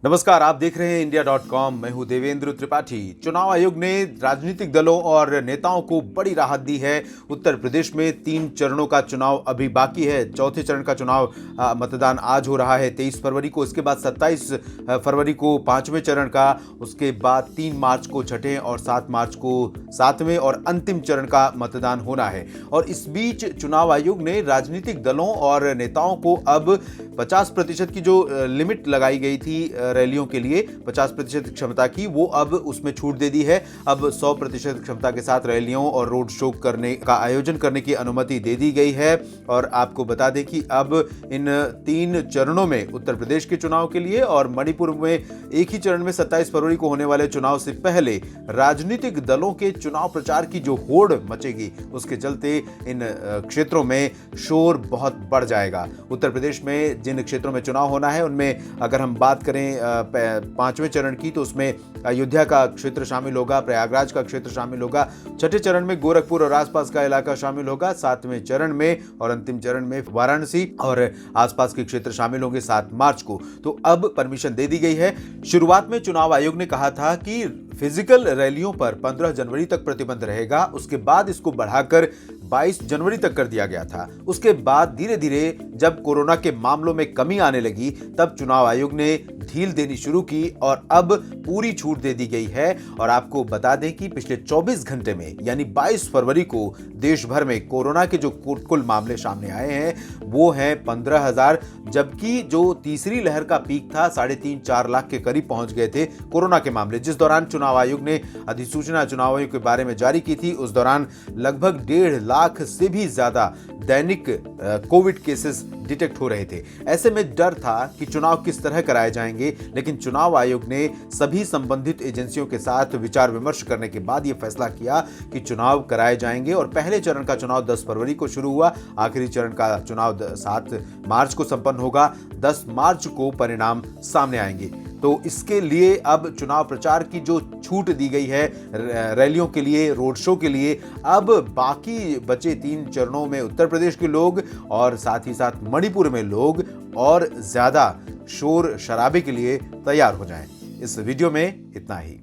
नमस्कार, आप देख रहे हैं इंडिया.com। मैं हूं देवेंद्र त्रिपाठी। चुनाव आयोग ने राजनीतिक दलों और नेताओं को बड़ी राहत दी है। उत्तर प्रदेश में 3 चरणों का चुनाव अभी बाकी है। चौथे चरण का चुनाव मतदान आज हो रहा है 23 फरवरी को, इसके बाद 27 फरवरी को 5वें चरण का, उसके बाद 3 मार्च को छठे और 7 मार्च को 7वें और अंतिम चरण का मतदान होना है। और इस बीच चुनाव आयोग ने राजनीतिक दलों और नेताओं को अब 50% की जो लिमिट लगाई गई थी रैलियों के लिए, 50% क्षमता की, वो अब उसमें छूट दे दी है। अब 100% क्षमता के साथ रैलियों और रोड शो करने का आयोजन करने की अनुमति दे दी गई है। और आपको बता दें कि अब इन 3 चरणों में, उत्तर प्रदेश के चुनाव के लिए और मणिपुर में एक ही चरण में 27 फरवरी को होने वाले चुनाव से पहले राजनीतिक दलों के चुनाव प्रचार की जो होड़ मचेगी, उसके चलते इन क्षेत्रों में शोर बहुत बढ़ जाएगा। उत्तर प्रदेश में जिन क्षेत्रों में चुनाव होना है, उनमें अगर हम बात करें 5वें चरण की, तो उसमें अयोध्या का क्षेत्र शामिल होगा, प्रयागराज का क्षेत्र शामिल होगा, छठे चरण में गोरखपुर और आसपास का इलाका शामिल होगा, 7वें चरण में और अंतिम चरण में वाराणसी और आसपास के क्षेत्र शामिल होंगे 7 मार्च को। तो अब परमिशन दे दी गई है। शुरुआत में चुनाव आयोग ने कहा था कि फिजिकल रैलियों पर 15 जनवरी तक प्रतिबंध रहेगा, उसके बाद इसको बढ़ाकर 22 जनवरी तक कर दिया गया था। उसके बाद धीरे धीरे जब कोरोना के मामलों में कमी आने लगी, तब चुनाव आयोग ने ढील देनी शुरू की और अब पूरी छूट दे दी गई है। और आपको बता दें कि पिछले 24 घंटे में, यानी 22 फरवरी को, देश भर में कोरोना के जो कुल मामले सामने आए हैं वो हैं 15,000, जबकि जो तीसरी लहर का पीक था 3.5-4 लाख के करीब पहुंच गए थे कोरोना के मामले। जिस दौरान चुनाव आयोग ने अधिसूचना चुनाव आयोग के बारे में जारी की थी, उस दौरान लगभग 1.5 लाख से भी ज्यादा दैनिक कोविड केसेस डिटेक्ट हो रहे थे। ऐसे में डर था कि चुनाव किस तरह कराए जाएंगे, लेकिन चुनाव आयोग ने सभी संबंधित एजेंसियों के साथ विचार विमर्श करने के बाद यह फैसला किया कि चुनाव कराए जाएंगे। और पहले चरण का चुनाव 10 फरवरी को शुरू हुआ, आखिरी चरण का चुनाव 7 मार्च को संपन्न होगा, 10 मार्च को परिणाम सामने आएंगे। तो इसके लिए अब चुनाव प्रचार की जो छूट दी गई है रैलियों के लिए, रोड शो के लिए, अब बाकी बचे 3 चरणों में उत्तर प्रदेश के लोग और साथ ही साथ मणिपुर में लोग और ज्यादा शोर शराबे के लिए तैयार हो जाएं। इस वीडियो में इतना ही।